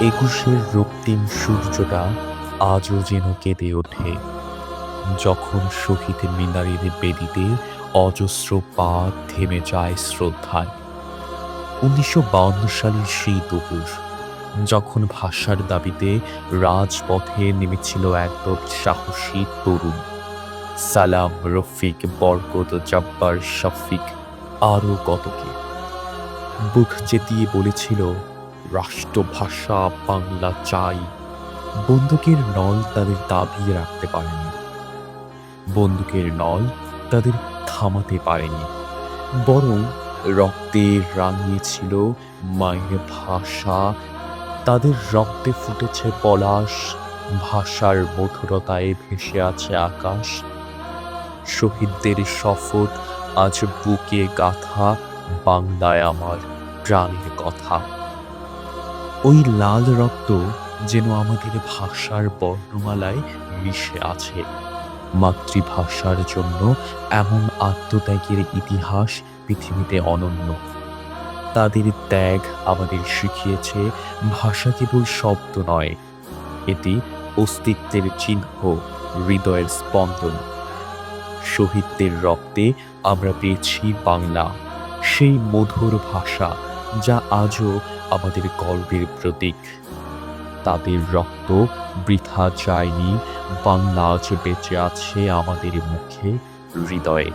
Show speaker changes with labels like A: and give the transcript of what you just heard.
A: একুশের রক্তিম সূর্যটা আজও যেন কেঁদে ওঠে যখন শহীদ মিনারের বেদিতে অজস্র পা থেমে যায় শ্রদ্ধায়। ১৯৫২ সালের সেই দুপুর, যখন ভাষার দাবিতে রাজপথে নেমেছিল একদল সাহসী তরুণ, সালাম, রফিক, বরকত, জব্বার, শফিক, আরও কতকে, বুক চেতিয়ে বলেছিল, রাষ্ট্রভাষা বাংলা চাই। বন্দুকের নল তাদের দাবিয়ে রাখতে পারেনি, বন্দুকের নল তাদের থামাতে পারেনি, বরং রক্তে রাঙিয়েছিল মায়ের ভাষা। তাদের রক্তে ফুটেছে পলাশ, ভাষার মধুরতায় ভেসে আছে আকাশ। শহীদদের শপথ আজ বুকে গাথা, বাংলায় আমার প্রাণের কথা। ওই লাল রক্ত যেন আমাদের ভাষার বর্ণমালায় মিশে আছে। মাতৃভাষার জন্য এমন আত্মত্যাগের ইতিহাস পৃথিবীতে অনন্য। তাদের ত্যাগ আমাদের শিখিয়েছে ভাষা কেবল শব্দ নয়, এটি অস্তিত্বের চিহ্ন, হৃদয়ের স্পন্দন। শহীদদের রক্তে আমরা পেয়েছি বাংলা, সেই মধুর ভাষা যা আজও আমাদের গর্বের প্রতীক। তাদের রক্ত বৃথা যায়নি, বাংলা আজ বেঁচে আছে আমাদের মুখে, হৃদয়ে।